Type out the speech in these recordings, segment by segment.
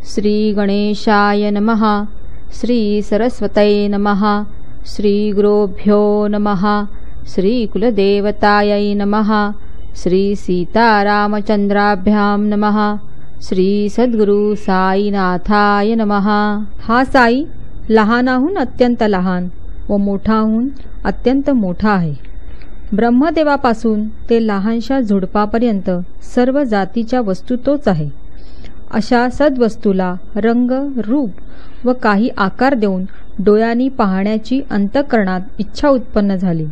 श्री गणेशाय नमः. श्री सरस्वतये नमः. श्री गुरुभ्यो नमः. श्री कुलदेवतायै नमः. श्री सीतारामचंद्राभ्यां नमः. श्री सद्गुरु साईनाथाय नमः. हा साई लहानाहून अत्यंत लहान व मोठाहून अत्यंत मोठा आहे. ब्रह्मदेवापासून ते लहानशा झुडपापर्यंत सर्व जातीच्या वस्तू तोच आहे. अशा सद्वस्तूला रंग, रूप व काही आकार देऊन डोळ्यांनी पाहण्याची अंतःकरणात इच्छा उत्पन्न झाली.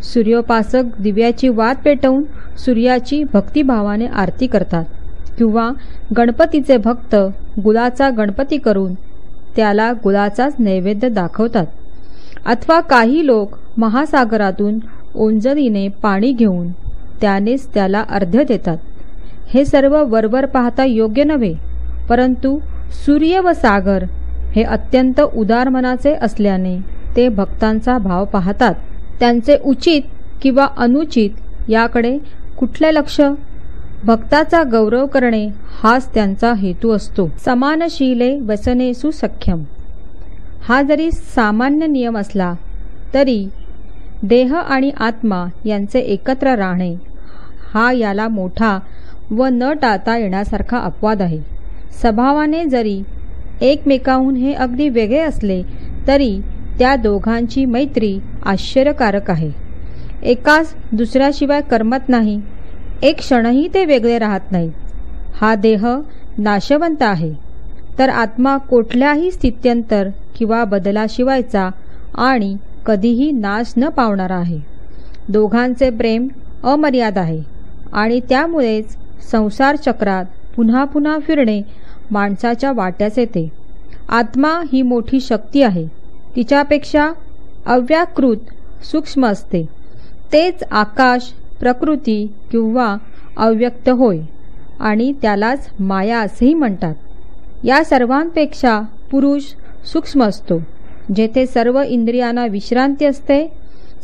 सूर्योपासक दिव्याची वात पेटवून सूर्याची भक्तिभावाने आरती करतात किंवा गणपतीचे भक्त गुलाचा गणपती करून त्याला गुलाचाच नैवेद्य दाखवतात. अथवा काही लोक महासागरातून ओंजळीने पाणी घेऊन त्यानेच त्याला अर्घ्य देतात. हे सर्व वरवर पाहता योग्य नव्हे, परंतु सूर्य व सागर हे अत्यंत उदार मनाचे असल्याने ते भक्तांचा भाव पाहतात. त्यांचे उचित किंवा अनुचित याकडे कुठले लक्ष? भक्ताचा गौरव करणे हाच त्यांचा हेतू असतो. समानशीले वसनेसु सख्यम हा जरी सामान्य नियम असला तरी देह आणि आत्मा यांचे एकत्र राहणे हा याला मोठा व न टाळता येण्यासारखा अपवाद आहे. स्वभावाने जरी एकमेकाहून हे अगदी वेगळे असले तरी त्या दोघांची मैत्री आश्चर्यकारक आहे. एकाच दुसऱ्याशिवाय करमत नाही, एक क्षणही ते वेगळे राहत नाही. हा देह नाशवंत आहे, तर आत्मा कुठल्याही स्थित्यंतर किंवा बदलाशिवायचा आणि कधीही नाश न पावणारा आहे. दोघांचे प्रेम अमर्याद आहे आणि त्यामुळेच संसार चक्रात पुन्हा पुन्हा फिरणे माणसाच्या वाट्यास येते. आत्मा ही मोठी शक्ती आहे, तिच्यापेक्षा अव्याकृत सूक्ष्म असते. तेच आकाश, प्रकृती किंवा अव्यक्त होय आणि त्यालाच माया असेही म्हणतात. या सर्वांपेक्षा पुरुष सूक्ष्म असतो, जेथे सर्व इंद्रियांना विश्रांती असते.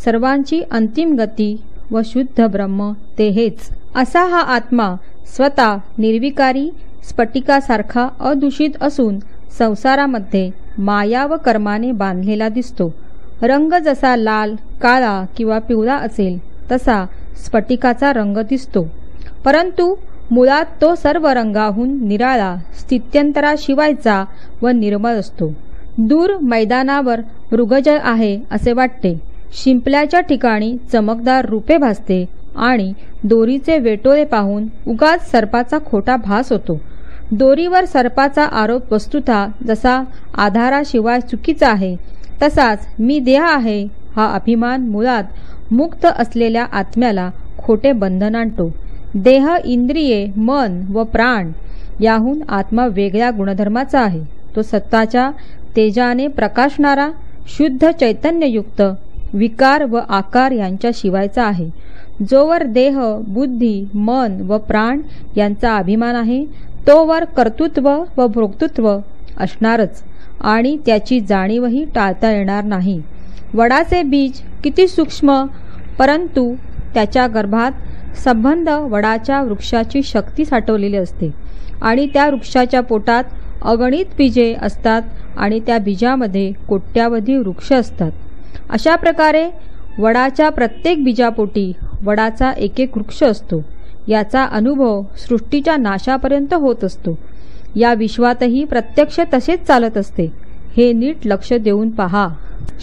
सर्वांची अंतिम गती व शुद्ध ब्रह्म ते हेच. असा हा आत्मा स्वतः निर्विकारी स्फटिकासारखा अदूषित असून संसारामध्ये माया व कर्माने बांधलेला दिसतो. रंग जसा लाल, काळा किंवा पिवळा असेल तसा स्फटिकाचा रंग दिसतो, परंतु मुळात तो सर्व रंगाहून निराळा, स्थित्यंतराशिवायचा व निर्मळ असतो. दूर मैदानावर मृगजळ आहे असे वाटते. शिंपल्याच्या ठिकाणी चमकदार रूपे भासते आणि दोरीचे वेटोळे पाहून उगाच सर्पाचा खोटा भास होतो. दोरीवर सर्पाचा आरोप वस्तुतः जसा आधाराशिवाय चुकीचा आहे, तसाच मी देह आहे हा अभिमान मुळात मुक्त असलेल्या आत्म्याला खोटे बंधन आणतो. देह, इंद्रिये, मन व प्राण याहून आत्मा वेगळ्या गुणधर्माचा आहे. तो सत्ताच्या तेजाने प्रकाशणारा, शुद्ध चैतन्ययुक्त, विकार व आकार यांच्या शिवायचा आहे. जोवर देह, बुद्धी, मन व प्राण यांचा अभिमान आहे, तोवर कर्तृत्व व भोक्तृत्व असणारच आणि त्याची जाणीवही टाळता येणार नाही. वडाचे बीज किती सूक्ष्म, परंतु त्याच्या गर्भात संबंध वडाच्या वृक्षाची शक्ती साठवलेली असते आणि त्या वृक्षाच्या पोटात अगणित बीजे असतात आणि त्या बीजामध्ये कोट्यावधी वृक्ष असतात. अशा प्रकारे वडाच्या प्रत्येक बीजापोटी वडाचा एक एक वृक्ष असतो. याचा अनुभव सृष्टीच्या नाशापर्यंत होत असतो. या विश्वातही प्रत्यक्ष तसेच चालत असते. हे नीट लक्ष देऊन पहा.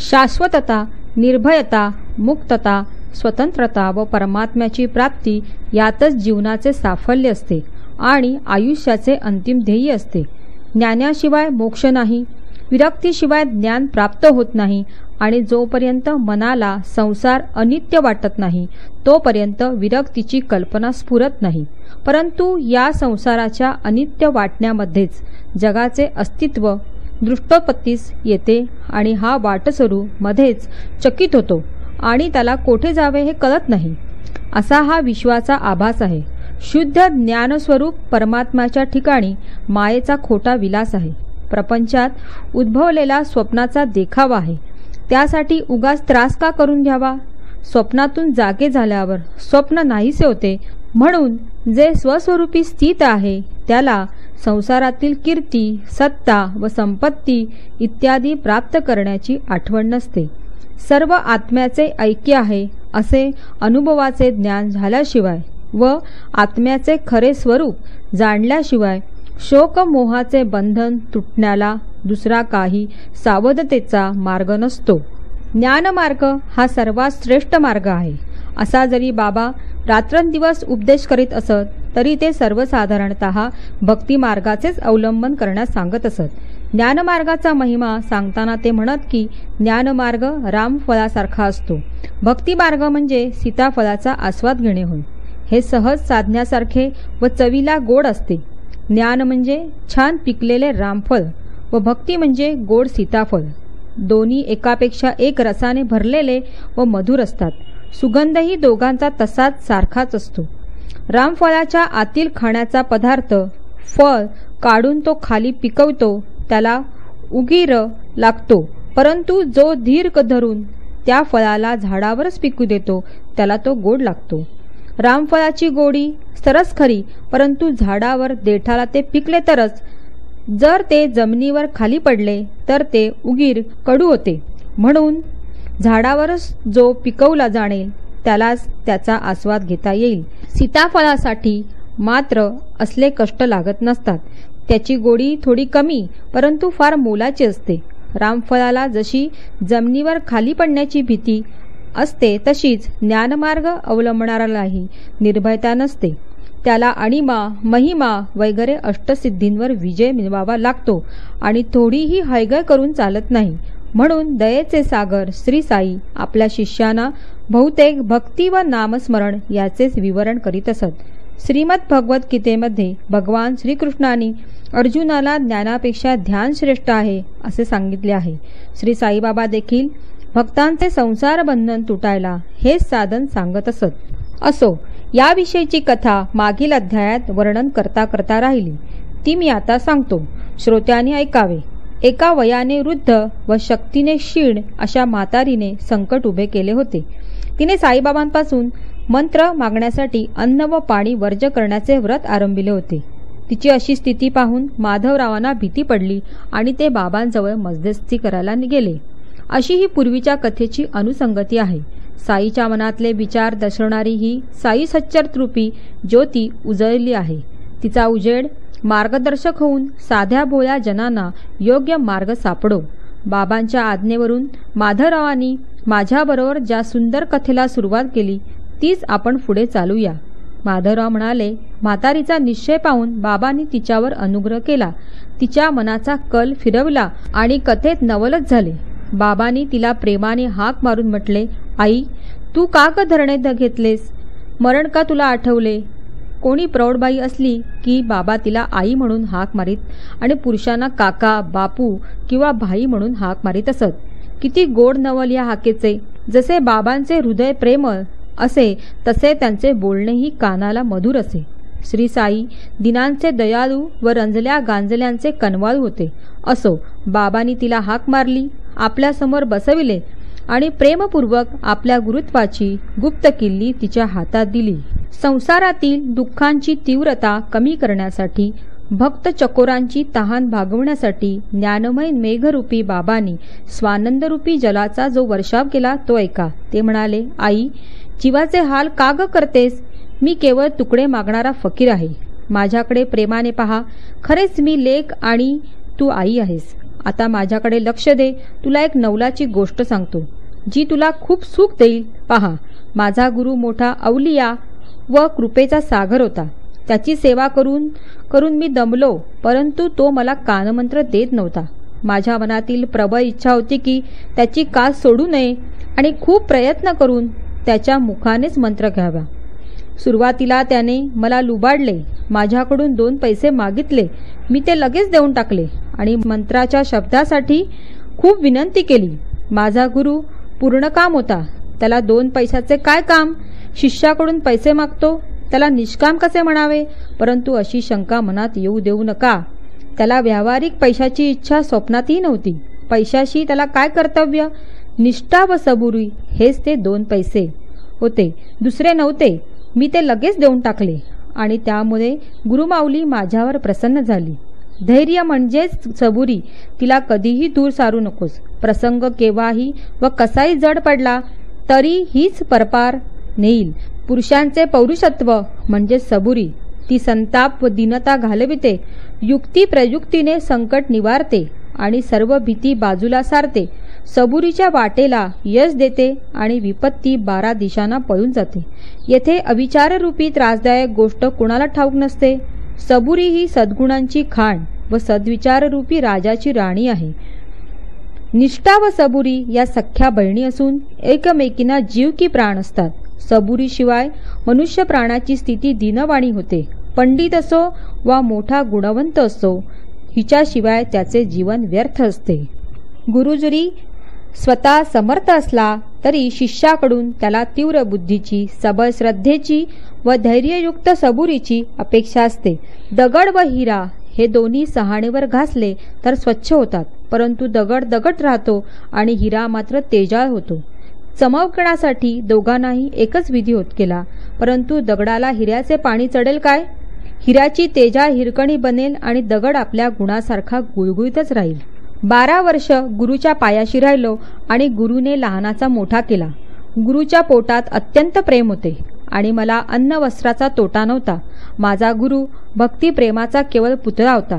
शाश्वतता, निर्भयता, मुक्तता, स्वतंत्रता व परमात्म्याची प्राप्ती यातच जीवनाचे साफल्य असते आणि आयुष्याचे अंतिम ध्येय असते. ज्ञानाशिवाय मोक्ष नाही, विरक्तीशिवाय ज्ञान प्राप्त होत नाही आणि जोपर्यंत मनाला संसार अनित्य वाटत नाही तोपर्यंत विरक्तीची कल्पना स्फुरत नाही. परंतु या संसाराच्या अनित्य वाटण्यामध्येच जगाचे अस्तित्व दृष्टोपत्तीस येते आणि हा वाटसरू मध्येच चकित होतो आणि त्याला कोठे जावे हे कळत नाही. असा हा विश्वाचा आभास आहे. शुद्ध ज्ञानस्वरूप परमात्म्याच्या ठिकाणी मायेचा खोटा विलास आहे. प्रपंचात उद्भवलेला स्वप्नाचा देखावा आहे. त्यासाठी उगाच त्रास का करून घ्यावा? स्वप्नातून जागे झाल्यावर स्वप्न नाहीसे होते, म्हणून जे स्वस्वरूपी स्थित आहे त्याला संसारातील कीर्ती, सत्ता व संपत्ती इत्यादी प्राप्त करण्याची आठवण नसते. सर्व आत्म्याचे ऐक्य आहे असे अनुभवाचे ज्ञान झाल्याशिवाय व आत्म्याचे खरे स्वरूप जाणल्याशिवाय शोकमोहाचे बंधन तुटण्याला दुसरा काही सावधतेचा मार्ग नसतो. ज्ञानमार्ग हा सर्वात श्रेष्ठ मार्ग आहे. असा जरी बाबा रात्रंदिवस उपदेश करीत असत तरी ते सर्वसाधारणतः भक्तिमार्गाचेच अवलंबन करण्यास सांगत असत. ज्ञानमार्गाचा महिमा सांगताना ते म्हणत की ज्ञानमार्ग रामफळासारखा असतो. भक्तिमार्ग म्हणजे सीताफळाचा आस्वाद घेणे होय. हे सहज साधण्यासारखे व चवीला गोड असते. ज्ञान म्हणजे छान पिकलेले रामफळ व भक्ती म्हणजे गोड सीताफळ. दोन्ही एकापेक्षा एक रसाने भरलेले व मधुर असतात. सुगंधही दोघांचा तसाच सारखाच असतो. रामफळाच्या आतील खाण्याचा पदार्थ फळ काढून तो खाली पिकवतो त्याला उगीर लागतो, परंतु जो धीर धरून त्या फळाला झाडावरच पिकू देतो त्याला तो गोड लागतो. रामफळाची गोडी सरस खरी, परंतु झाडावर देठाला ते पिकले तरच. जर ते जमिनीवर खाली पडले तर ते उगीर कडू होते. म्हणून झाडावरच जो पिकवला जाणेल त्यालाच त्याचा आस्वाद घेता येईल. सीताफळासाठी मात्र असले कष्ट लागत नसतात. त्याची गोडी थोडी कमी परंतु फार मोलाची असते. रामफळाला जशी जमिनीवर खाली पडण्याची भीती असते तशीच ज्ञानमार्ग अवलंबणारालाही निर्भयता नसते. त्याला अणिमा, महिमा वगैरे अष्टसिद्धींवर विजय मिळवावा लागतो आणि थोडीही हयगय करून चालत नाही. म्हणून दयेचे सागर श्री साई आपल्या शिष्यांना बहुतेक भक्ती व नामस्मरण याचेच विवरण करीत असत. श्रीमद भगवद्गीतेमध्ये भगवान श्रीकृष्णाने अर्जुनाला ज्ञानापेक्षा ध्यान श्रेष्ठ आहे असे सांगितले आहे. श्री साईबाबा देखील भक्तांचे संसार बंधन तुटायला हेच साधन सांगत असत. असो, याविषयीची कथा मागील अध्यायात वर्णन करता करता राहिली, ती मी आता सांगतो. श्रोत्यांनी ऐकावे. एका वयाने वृद्ध व शक्तीने क्षीण अशा म्हातारीने संकट उभे केले होते. तिने साईबाबांपासून मंत्र मागण्यासाठी अन्न व पाणी वर्ज करण्याचे व्रत आरंभिले होते. तिची अशी स्थिती पाहून माधवरावांना भीती पडली आणि ते बाबांजवळ मध्यस्थी करायला गेले. अशी ही पूर्वीच्या कथेची अनुसंगती आहे. साईच्या मनातले विचार दर्शवणारी ही साई सच्चररूपी ज्योती उजळली आहे. तिचा उजेड मार्गदर्शक होऊन साध्या भोळ्या जनांना योग्य मार्ग सापडो. बाबांच्या आज्ञेवरून माधवरावांनी माझ्याबरोबर ज्या सुंदर कथेला सुरुवात केली तीच आपण पुढे चालूया. माधवराव म्हणाले. म्हातारीचा निश्चय पाहून बाबांनी तिच्यावर अनुग्रह केला. तिच्या मनाचा कल फिरवला आणि कथेत नवलच झाले. बाबांनी तिला प्रेमाने हाक मारून म्हटले, आई, तू का धरणे घेतलेस? मरण का तुला आठवले? कोणी प्रौढबाई असली की बाबा तिला आई म्हणून हाक मारीत आणि पुरुषांना काका, बापू किंवा भाई म्हणून हाक मारीत असत. किती गोड नवल या हाकेचे. जसे बाबांचे हृदय प्रेमळ असे तसे त्यांचे बोलणेही कानाला मधुर असे. श्री साई दिनांचे दयाळू व रंजल्या गांजल्यांचे कनवाळू होते. असो, बाबांनी तिला हाक मारली, आपल्यासमोर बसविले आणि प्रेमपूर्वक आपल्या गुरुत्वाची गुप्त किल्ली तिच्या हातात दिली. संसारातील दुःखांची तीव्रता कमी करण्यासाठी, भक्त चकोरांची तहान भागवण्यासाठी ज्ञानमय मेघरूपी बाबांनी स्वानंदरूपी जलाचा जो वर्षाव केला तो ऐका. ते म्हणाले, आई, जीवाचे हाल का ग करतेस? मी केवळ तुकडे मागणारा फकीर आहे. माझ्याकडे प्रेमाने पहा. खरेच मी लेक आणि तू आई आहेस. आता माझ्याकडे लक्ष दे. तुला एक नवलाची गोष्ट सांगतो जी तुला खूप सुख देईल. पहा, माझा गुरु मोठा अवलिया व कृपेचा सागर होता. त्याची सेवा करून करून मी दमलो, परंतु तो मला कानमंत्र देत नव्हता. माझ्या मनातील प्रबळ इच्छा होती की त्याची कास सोडू नये आणि खूप प्रयत्न करून त्याच्या मुखानेच मंत्र घ्यावा. सुरुवातीला त्याने मला लुबाडले, माझ्याकडून 2 पैसे मागितले. मी ते लगेच देऊन टाकले आणि मंत्राच्या शब्दासाठी खूप विनंती केली. माझा गुरु पूर्ण काम होता. त्याला 2 पैशाचे काय काम? शिष्याकडून पैसे मागतो, त्याला निष्काम कसे म्हणावे? परंतु अशी शंका मनात येऊ देऊ नका. त्याला व्यावहारिक पैशाची इच्छा स्वप्नातही नव्हती. पैशाशी त्याला काय कर्तव्य? निष्ठा व सबुरी हेच ते 2 पैसे होते, दुसरे नव्हते. मी ते लगेच देऊन टाकले आणि त्यामुळे गुरुमाऊली माझ्यावर प्रसन्न झाली. धैर्य म्हणजेच सबुरी, तिला कधीही दूर सारू नकोस. प्रसंग केव्हाही व कसाही जड पडला तरी हीच परपार नेईल. पुरुषांचे पौरुषत्व म्हणजे सबुरी. ती संताप व दीनता घालविते, युक्ती प्रयुक्तीने संकट निवारते आणि सर्व भीती बाजूला सारते. सबुरीच्या वाटेला यश देते आणि विपत्ती 12 दिशांना पळून जाते. येथे अविचाररूपी त्रासदायक गोष्ट कुणाला ठाऊक नसते. सबुरी ही सद्गुणांची खाण व सद्विचाररूपी राजाची राणी आहे. निष्ठा व सबुरी या सख्या बहिणी असून एकमेकींना जीव की प्राण असतात. सबुरीशिवाय मनुष्य प्राणाची स्थिती दीनवाणी होते. पंडित असो वा मोठा गुणवंत असो, हिच्याशिवाय त्याचे जीवन व्यर्थ असते. गुरु जरी स्वतः समर्थ असला तरी शिष्याकडून त्याला तीव्र बुद्धीची, सबळ श्रद्धेची व धैर्ययुक्त सबुरीची अपेक्षा असते. दगड व हिरा हे दोन्ही सहाणेवर घासले तर स्वच्छ होतात, परंतु दगड दगड राहतो आणि हिरा मात्र तेजाळ होतो. चमकण्यासाठी दोघांनाही एकच विधी होत केला, परंतु दगडाला हिऱ्याचे पाणी चढेल काय? हिऱ्याची तेजाळ हिरकणी बनेल आणि दगड आपल्या गुणासारखा गुळगुळीतच राहील. 12 वर्ष गुरुच्या पायाशी राहिलो आणि गुरुने लहानाचा मोठा केला. गुरुच्या पोटात अत्यंत प्रेम होते आणि मला अन्न वस्त्राचा तोटा नव्हता. माझा गुरु भक्तिप्रेमाचा केवळ पुतळा होता.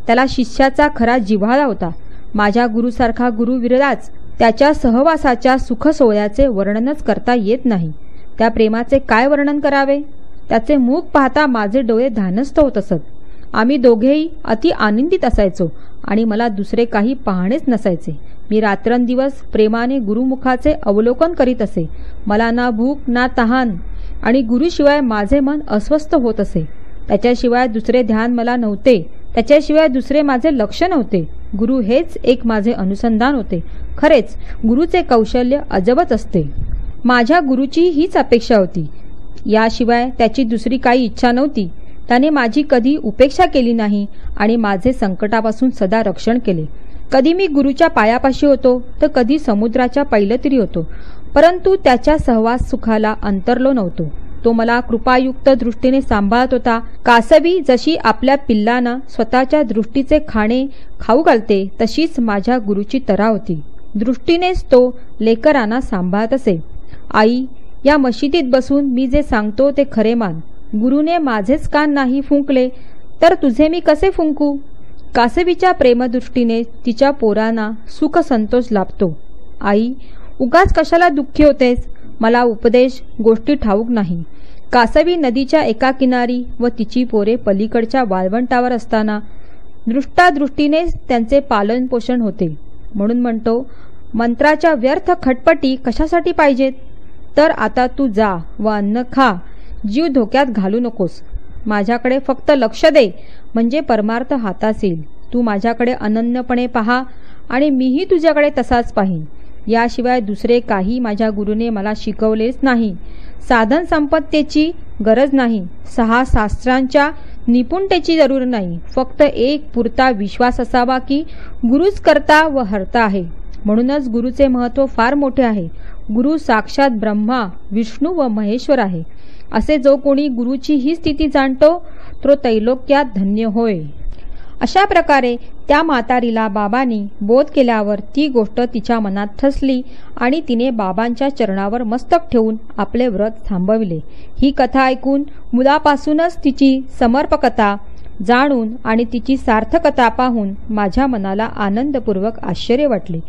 त्याला शिष्याचा खरा जिव्हाळा होता. माझ्या गुरुसारखा गुरु विरलाच. त्याच्या सहवासाच्या सुख सोहळ्याचे वर्णनच करता येत नाही. त्या प्रेमाचे काय वर्णन करावे? त्याचे मुख पाहता माझे डोळे ध्यानस्थ होत असत. आम्ही दोघेही अति आनंदित असायचो आणि मला दुसरे काही पाहणेच नसायचे. मी रात्रंदिवस प्रेमाने गुरुमुखाचे अवलोकन करीत असे. मला ना भूक ना तहान आणि गुरुशिवाय माझे मन अस्वस्थ होत असे. त्याच्याशिवाय दुसरे ध्यान मला नव्हते. त्याच्याशिवाय दुसरे माझे लक्ष नव्हते. गुरु हेच एक माझे अनुसंधान होते. खरेच गुरुचे कौशल्य अजबच असते. माझ्या गुरुची हीच अपेक्षा होती. याशिवाय त्याची दुसरी काही इच्छा नव्हती. त्याने माझी कधी उपेक्षा केली नाही आणि माझे संकटापासून सदा रक्षण केले. कधी मी गुरुच्या पायापाशी होतो तर कधी समुद्राच्या पैलतीरी होतो, परंतु त्याच्या सहवास सुखाला अंतरलो नव्हतो. तो मला कृपायुक्त दृष्टीने सांभाळत होता. कासवी जशी आपल्या पिल्लांना स्वतःच्या दृष्टीचे खाणे खाऊ घालते, तशीच माझ्या गुरुची तरा होती. दृष्टीनेच तो लेकरांना सांभाळत असे. आई, या मशिदीत बसून मी जे सांगतो ते खरे मान. गुरुने माझेच कान नाही फुंकले तर तुझे मी कसे फुंकू? कासवीच्या प्रेमदृष्टीने तिच्या पोरांना सुख संतोष लाभतो. आई, उगाच कशाला दुःखी होतेस? मला उपदेश गोष्टी ठाऊक नाही. कासवी नदीच्या एका किनारी व तिची पोरे पलीकडच्या वाळवंटावर असताना दृष्टादृष्टीने त्यांचे पालन पोषण होते. म्हणून म्हणतो, मंत्राच्या व्यर्थ खटपटी कशासाठी पाहिजेत? तर आता तू जा व अन्न खा. जीव धोक्यात घालू नकोस. माझ्याकडे फक्त लक्ष दे, म्हणजे परमार्थ हातात येईल. तू माझ्याकडे अनन्यपणे पहा आणि मीही तुझ्याकडे तसाच पाहीन. याशिवाय दुसरे काही माझ्या गुरुने मला शिकवलेच नाही. साधन संपत्तीची गरज नाही. 6 शास्त्रांच्या निपुणतेची जरूर नाही. फक्त एक पुरता विश्वास असावा की गुरुच करता व हरता आहे. म्हणूनच गुरुचे महत्त्व फार मोठे आहे. गुरु साक्षात ब्रह्मा, विष्णू व महेश्वर आहे. असे जो कोणी गुरुची ही स्थिती जाणतो तो त्रैलोक्यात धन्य होय. अशा प्रकारे त्या म्हातारीला बाबांनी बोध केल्यावर ती गोष्ट तिच्या मनात ठसली आणि तिने बाबांच्या चरणावर मस्तक ठेवून आपले व्रत थांबविले. ही कथा ऐकून मुलापासूनच तिची समर्पकता जाणून आणि तिची सार्थकता पाहून माझ्या मनाला आनंदपूर्वक आश्चर्य वाटले.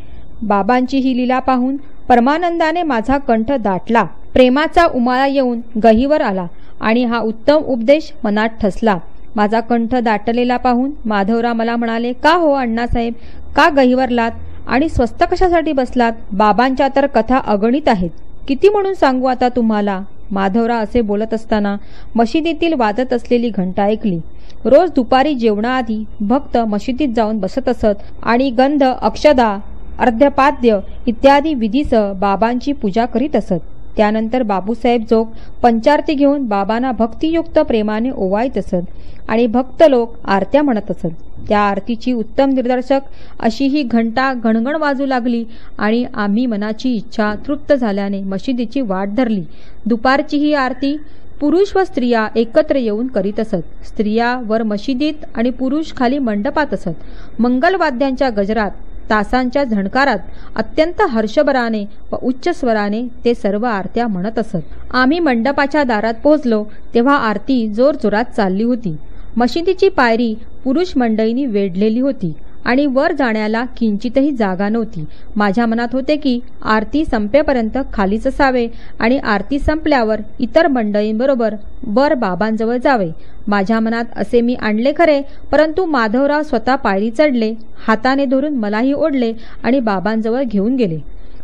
बाबांची ही लीला पाहून परमानंदाने माझा कंठ दाटला. प्रेमाचा उमाळा येऊन गहीवर आला आणि हा उत्तम उपदेश मनात ठसला. माझा कंठ दाटलेला पाहून माधवराव मला म्हणाले, का हो अण्णासाहेब, का गहिवरलात आणि स्वस्त कशासाठी बसलात? बाबांच्या तर कथा अगणित आहेत. किती म्हणून सांगू आता तुम्हाला? माधवराव असे बोलत असताना मशिदीतील वाजत असलेली घंटा ऐकली. रोज दुपारी जेवणाआधी भक्त मशिदीत जाऊन बसत असत आणि गंध, अक्षदा, अर्ध्यपाद्य इत्यादी विधीसह बाबांची पूजा करीत असत. त्यानंतर बाबूसाहेब जोग पंचारती घेऊन बाबांना भक्तियुक्त प्रेमाने ओवाळीत असत आणि भक्त लोक आरत्या म्हणत असत. त्या आरतीची उत्तम निदर्शक अशी ही घंटा घणघण वाजू लागली आणि आम्ही मनाची इच्छा तृप्त झाल्याने मशिदीची वाट धरली. दुपारची ही आरती पुरुष व स्त्रिया एकत्र येऊन करीत असत. स्त्रिया वर मशिदीत आणि पुरुष खाली मंडपात असत. मंगलवाद्यांच्या गजरात, तासांच्या झणकारात अत्यंत हर्षभराने व उच्च स्वराने ते सर्व आरत्या म्हणत असत. आम्ही मंडपाच्या दारात पोहोचलो तेव्हा आरती जोरजोरात चालली होती. मशिदीची पायरी पुरुष मंडळींनी वेढलेली होती आणि वर जाण्याला किंचितही जागा नव्हती. माझ्या मनात होते की आरती संपेपर्यंत खालीच असावे आणि आरती संपल्यावर इतर मंडळींबरोबर वर बाबांजवळ जावे. माझ्या मनात असे मी आणले खरे, परंतु माधवराव स्वतः पायरी चढले, हाताने धरून मलाही ओढले आणि बाबांजवळ घेऊन गेले.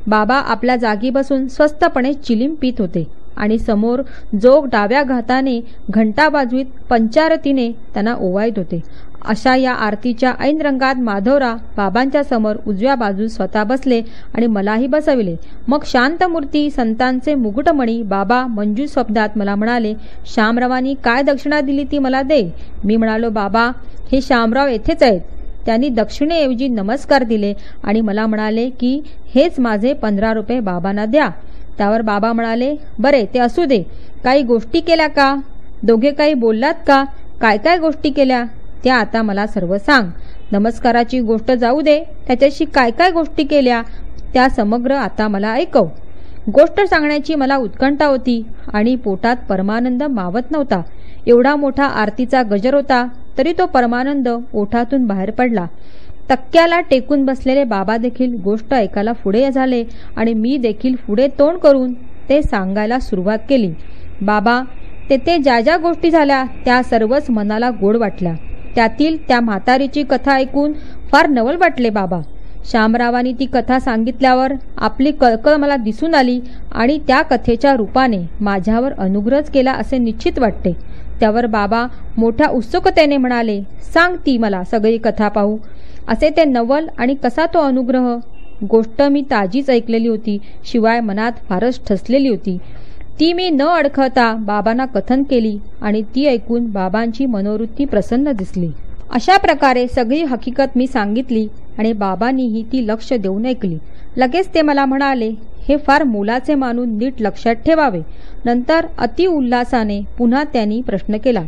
बाबा आपल्या जागी बसून स्वस्थपणे चिलीम पीत होते आणि समोर जोग डाव्या हाताने घंटा वाजवीत पंचारतीने त्यांना ओवाळत होते. अशा या आरतीच्या ऐन रंगात माधवराव बाबांच्या समोर उजव्या बाजूस स्वतः बसले आणि मलाही बसविले. मग शांतमूर्ती संतांचे मुकुटमणी बाबा मंजू शब्दात मला म्हणाले, शामरावांनी काय दक्षिणा दिली ती मला दे. मी म्हणालो, बाबा हे शामराव येथेच आहेत. त्यांनी दक्षिणेऐवजी नमस्कार दिले आणि मला म्हणाले की हेच माझे 15 रुपये बाबांना द्या. त्यावर बाबा म्हणाले, बरे ते असू दे, काही गोष्टी केल्या का? दोघे काही बोललात का? काय काय गोष्टी केल्या त्या आता मला सर्व सांग. नमस्काराची गोष्ट जाऊ दे, त्याच्याशी काय काय गोष्टी केल्या त्या समग्र आता मला ऐकव. गोष्ट सांगण्याची मला उत्कंठा होती आणि पोटात परमानंद मावत नव्हता. एवढा मोठा आरतीचा गजर होता तरी तो परमानंद ओठातून बाहेर पडला. तक्क्याला टेकून बसलेले बाबा देखील गोष्ट ऐकायला पुढे झाले आणि मी देखील पुढे तोंड करून ते सांगायला सुरुवात केली. बाबा, तेथे ज्या ज्या गोष्टी झाल्या त्या सर्वच मनाला गोड वाटल्या. त्यातील त्या म्हातारीची कथा ऐकून फार नवल वाटले बाबा. शामरावांनी ती कथा सांगितल्यावर आपली कळकळ मला दिसून आली आणि त्या कथेच्या रूपाने माझ्यावर अनुग्रहच केला असे निश्चित वाटते. त्यावर बाबा मोठ्या उत्सुकतेने म्हणाले, सांग ती मला सगळी कथा पाहू. असे ते नवल आणि कसा तो अनुग्रह. गोष्ट मी ताजीच ऐकलेली होती, शिवाय मनात फारच ठसलेली होती. ती मी न अडखळता बाबांना कथन केली आणि ती ऐकून बाबांची मनोवृत्ती प्रसन्न दिसली. अशा प्रकारे सगळी हकीकत मी सांगितली आणि बाबांनीही ती लक्ष देऊन ऐकली. लगेच ते मला म्हणाले, हे फार मोलाचे मानून नीट लक्षात ठेवावे. नंतर अति उल्हासाने पुन्हा त्यांनी प्रश्न केला,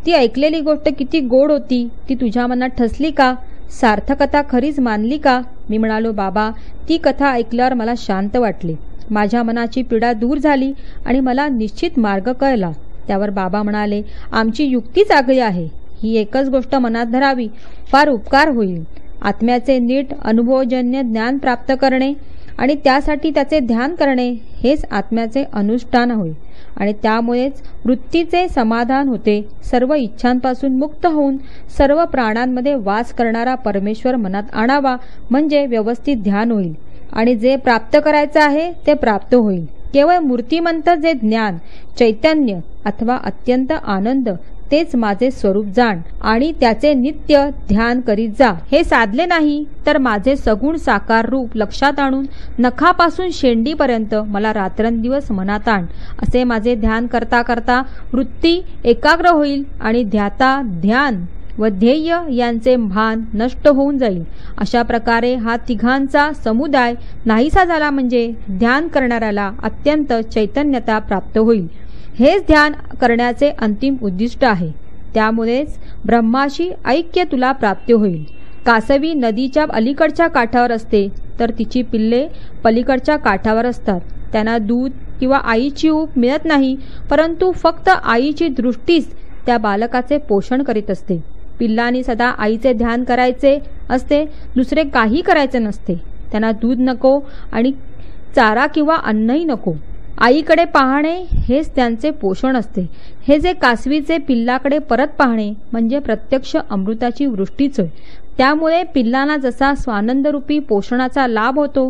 ती ऐकलेली गोष्ट किती गोड होती, ती तुझ्या मनात ठसली का? सार्थकता खरीच मानली का? मी म्हणालो, बाबा ती कथा ऐकल्यावर मला शांत वाटले. माझ्या मनाची पीडा दूर झाली आणि मला निश्चित मार्ग कळला. त्यावर बाबा म्हणाले, आमची युक्तीच आगळी आहे. ही एकच गोष्ट मनात धरावी, फार उपकार होईल. आत्म्याचे नीट अनुभवजन्य ज्ञान प्राप्त करणे आणि त्यासाठी त्याचे ध्यान करणे हेच आत्म्याचे अनुष्ठान होय आणि त्यामुळेच वृत्तीचे समाधान होते. सर्व इच्छांपासून मुक्त होऊन सर्व प्राणांमध्ये वास करणारा परमेश्वर मनात आणावा म्हणजे व्यवस्थित ध्यान होईल आणि जे प्राप्त करायचं आहे ते प्राप्त होईल. केवळ मूर्तिमंत जे ज्ञान, चैतन्य अथवा अत्यंत आनंद तेच माझे स्वरूप जाण आणि त्याचे नित्य ध्यान करीत जा. हे साधले नाही तर माझे सगुण साकार रूप लक्षात आणून नखापासून शेंडीपर्यंत मला रात्रंदिवस मनात आण. असे माझे ध्यान करता करता वृत्ती एकाग्र होईल आणि ध्याता ध्यान व ध्येय यांचे भान नष्ट होऊन जाईल. अशा प्रकारे हा तिघांचा समुदाय नाहीसा झाला म्हणजे ध्यान करणाऱ्याला अत्यंत चैतन्यता प्राप्त होईल. हेच ध्यान करण्याचे अंतिम उद्दिष्ट आहे. त्यामुळेच ब्रह्माशी ऐक्य तुला प्राप्त होईल. कासवी नदीच्या अलीकडच्या काठावर असते तर तिची पिल्ले पलीकडच्या काठावर असतात. त्यांना दूध किंवा आईची ऊब मिळत नाही, परंतु फक्त आईची दृष्टीच त्या बालकाचे पोषण करीत असते. पिल्लांनी सदा आईचे ध्यान करायचे असते, दुसरे काही करायचे नसते. त्यांना दूध नको आणि चारा किंवा अन्नही नको. आईकडे पाहणे हेच त्यांचे पोषण असते. हे जे कासवीचे पिल्लाकडे परत पाहणे म्हणजे प्रत्यक्ष अमृताची वृष्टीच होय. त्यामुळे पिल्लांना जसा स्वानंदरूपी पोषणाचा लाभ होतो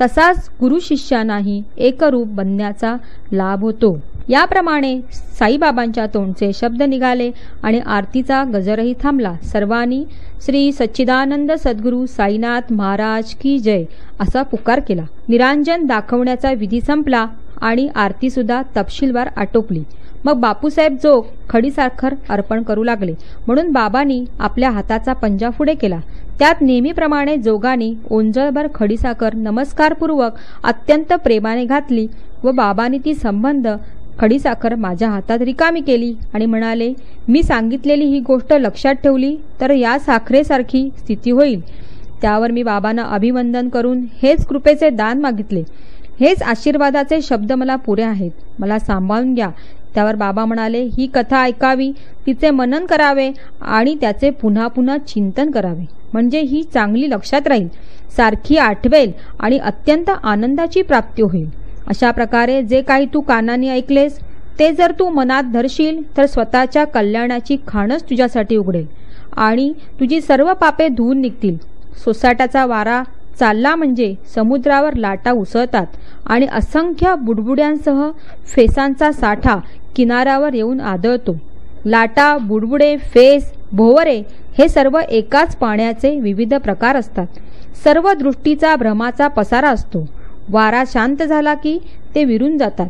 तसाच गुरु शिष्यानाही एकरूप बनण्याचा लाभ होतो. याप्रमाणे साईबाबांच्या तोंडचे शब्द निघाले आणि आरतीचा गजरही थांबला. सर्वांनी श्री सच्चिदानंद सद्गुरू साईनाथ महाराज की जय असा पुकार केला. निरांजन दाखवण्याचा विधी संपला आणि आरतीसुद्धा तपशीलवार आटोपली. मग बापूसाहेब जोग खडीसाखर अर्पण करू लागले. म्हणून बाबांनी आपल्या हाताचा पंजा पुढे केला. त्यात नेहमीप्रमाणे जोगाने ओंजळभर खडीसाखर नमस्कारपूर्वक अत्यंत प्रेमाने घातली व बाबांनी ती संबंध खडीसाखर माझ्या हातात रिकामी केली आणि म्हणाले, मी सांगितलेली ही गोष्ट लक्षात ठेवली तर या साखरेसारखी स्थिती होईल. त्यावर मी बाबांना अभिवंदन करून हेच कृपेचे दान मागितले. हेच आशीर्वादाचे शब्द मला पुरे आहेत, मला सांभाळून घ्या. त्यावर बाबा म्हणाले, ही कथा ऐकावी, तिचे मनन करावे आणि त्याचे पुन्हा पुन्हा चिंतन करावे, म्हणजे ही चांगली लक्षात राहील, सारखी आठवेल आणि अत्यंत आनंदाची प्राप्ती होईल. अशा प्रकारे जे काही तू कानाने ऐकलेस ते जर तू मनात धरशील तर स्वतःच्या कल्याणाची खाणच तुझ्यासाठी उघडेल आणि तुझी सर्व पापे धुवून निघतील. सोसाट्याचा वारा चालला म्हणजे समुद्रावर लाटा उसळतात आणि असंख्य बुडबुड्यांसह फेसांचा साठा किनाऱ्यावर येऊन आदळतो. लाटा, बुडबुडे, फेस, भोवरे हे सर्व एकाच पाण्याचे विविध प्रकार असतात. सर्व दृष्टीचा भ्रमाचा पसारा असतो. वारा शांत झाला की ते विरून जातात.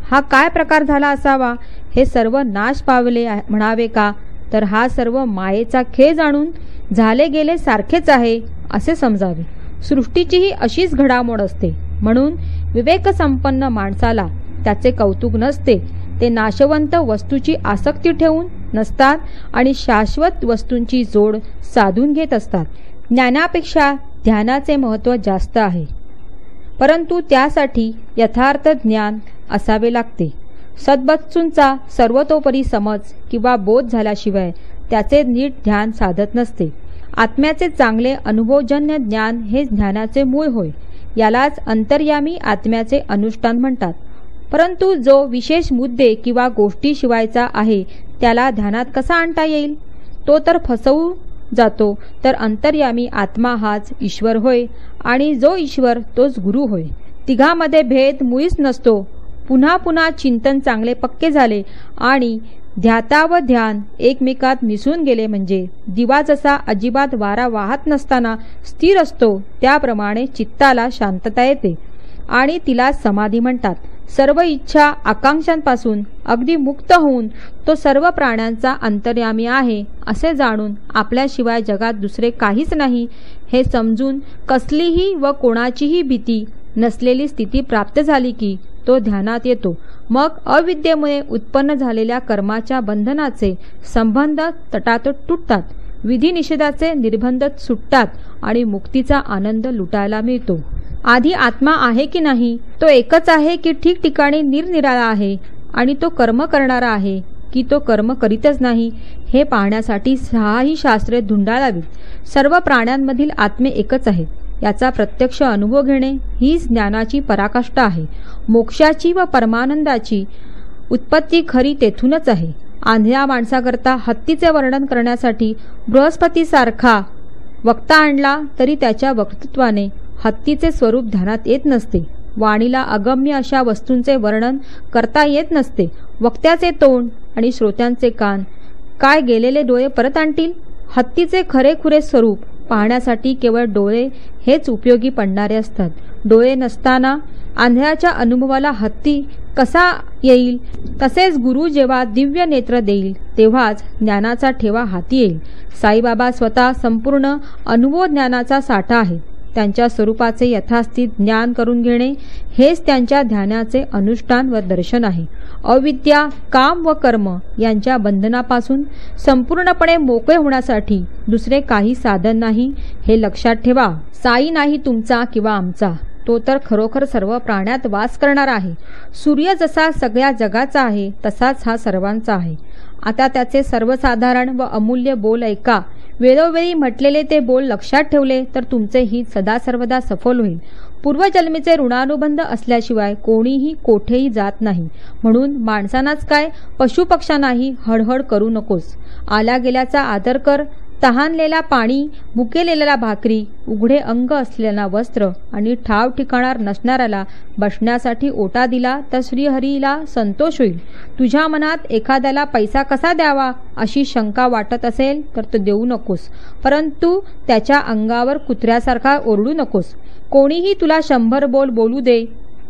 हा काय प्रकार झाला असावा? हे सर्व नाश पावले म्हणावे का? तर हा सर्व मायेचा खेळ जाणून झाले गेले सारखेच आहे असे समजावे. सृष्टीचीही अशीच घडामोड असते. म्हणून विवेकसंपन्न माणसाला त्याचे कौतुक नसते. ते नाशवंत वस्तूची आसक्ती ठेवून नसतात आणि शाश्वत वस्तूंची जोड साधून घेत असतात. ज्ञानापेक्षा ध्यानाचे महत्त्व जास्त आहे, परंतु त्यासाठी यथार्थ ज्ञान असावे लागते. सद्वस्तूंचा सर्वतोपरी समज किंवा बोध झाल्याशिवाय त्याचे नीट ध्यान साधत नसते. आत्म्याचे चांगले अनुभवजन्य ज्ञान हे ज्ञानाचे मूळ होय. यालाच अंतर्यामी आत्म्याचे अनुष्ठान म्हणतात. परंतु जो विशेष मुद्दे किंवा गोष्टी शिवायचा आहे त्याला ध्यानात कसा आणता येईल? तो तर फसवू जातो. तर अंतर्यामी आत्मा हाच ईश्वर होय आणि जो ईश्वर तोच गुरु होय. तिघांमध्ये भेद मुळीच नसतो. पुन्हा पुन्हा चिंतन चांगले पक्के झाले आणि ध्याता व ध्यान एकमेकात मिसळून गेले म्हणजे दिवा जसा अजिबात वारा वाहत नसताना स्थिर असतो त्याप्रमाणे चित्ताला शांतता येते आणि तिला समाधी म्हणतात. सर्व इच्छा आकांक्षांपासून अगदी मुक्त होऊन तो सर्व प्राण्यांचा अंतर्यामी आहे असे जाणून आपल्याशिवाय जगात दुसरे काहीच नाही हे समजून कसलीही व कोणाचीही भीती नसलेली स्थिती प्राप्त झाली की तो ध्यानात येतो. मग अविद्येमुळे उत्पन्न झालेल्या कर्माच्या बंधनाचे संबंध तटातट तुटतात, विधिनिषेधाचे निर्बंध सुटतात आणि मुक्तीचा आनंद लुटायला मिळतो. आधी आत्मा आहे की नाही, तो एकच आहे की ठिकठिकाणी निरनिराळा आहे आणि तो कर्म करणारा आहे की तो कर्म करीतच नाही हे पाहण्यासाठी 6ही शास्त्रे धुंडाळावीत. सर्व प्राण्यांमधील आत्मे एकच आहेत याचा प्रत्यक्ष अनुभव घेणे हीच ज्ञानाची पराकाष्ठा आहे. मोक्षाची व परमानंदाची उत्पत्ती खरी तेथूनच आहे. आंधळ्या माणसाकरता हत्तीचे वर्णन करण्यासाठी बृहस्पतीसारखा वक्ता आणला तरी त्याच्या वक्तृत्वाने हत्तीचे स्वरूप ध्यानात येत नसते. वाणीला अगम्य अशा वस्तूंचे वर्णन करता येत नसते. वक्त्याचे तोंड आणि श्रोत्यांचे कान काय गेलेले डोळे परत आणतील? हत्तीचे खरेखुरे स्वरूप पाहण्यासाठी केवळ डोळे हेच उपयोगी पडणारे असतात. डोळे नसताना आंधळ्याच्या अनुभवाला हत्ती कसा येईल? तसेच गुरु जेव्हा दिव्य नेत्र देईल तेव्हाच ज्ञानाचा ठेवा हाती येईल. साईबाबा स्वतः संपूर्ण अनुभव ज्ञानाचा साठा आहे. त्यांच्या स्वरूपाचे यथास्थित ज्ञान करून घेणे हेच त्यांच्या ध्यानाचे अनुष्ठान व दर्शन आहे. अविद्या, काम व कर्म यांच्या बंधनापासून संपूर्णपणे मोकळे होण्यासाठी दुसरे काही साधन नाही हे लक्षात ठेवा. साई नाही तुमचा किंवा आमचा, तो तर खरोखर सर्व प्राण्यात वास करणारा आहे. सूर्य जसा सगळ्या जगाचा आहे तसाच हा सर्वांचा आहे. आता त्याचे सर्वसाधारण व अमूल्य बोल ऐका. वेळोवेळी म्हटलेले ते बोल लक्षात ठेवले तर तुमचे हित सदा सर्वदा सफल होईल. पूर्वजन्मीचे ऋणानुबंध असल्याशिवाय कोणीही कोठेही जात नाही. म्हणून माणसांनाच काय पशुपक्ष्यांनाही हडहड करू नकोस. आल्या गेल्याचा आदर कर. तहानलेला पाणी, भुकेलेला भाकरी, उघडे अंग असलेला वस्त्र आणि ठाव ठिकाणार नसणाऱ्याला बसण्यासाठी ओटा दिला तर श्रीहरीला संतोष होईल. तुझ्या मनात एखाद्याला पैसा कसा द्यावा अशी शंका वाटत असेल तर तो देऊ नकोस, परंतु त्याच्या अंगावर कुत्र्यासारखा ओरडू नकोस. कोणीही तुला 100 बोल बोलू दे,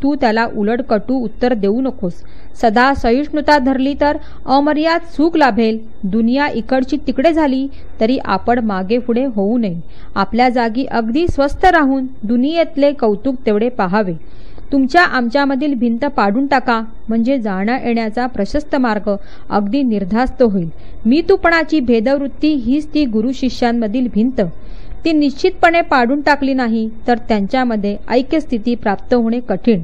तू त्याला उलट कटू उत्तर देऊ नकोस. सदा सहिष्णुता धरली तर अमर्याद सुख लाभेल. दुनिया इकडची तिकडे झाली तरी आपण मागे पुढे होऊ नये. आपल्या जागी अगदी स्वस्थ राहून दुनियेतले कौतुक तेवढे पाहावे. तुमच्या आमच्यामधील भिंत पाडून टाका, म्हणजे जाण्या येण्याचा प्रशस्त मार्ग अगदी निर्धास्त होईल. मी तूपणाची भेदवृत्ती हीच ती गुरु शिष्यांमधील भिंत. ती निश्चितपणे पाडून टाकली नाही तर त्यांच्यामध्ये ऐक्यस्थिती प्राप्त होणे कठीण.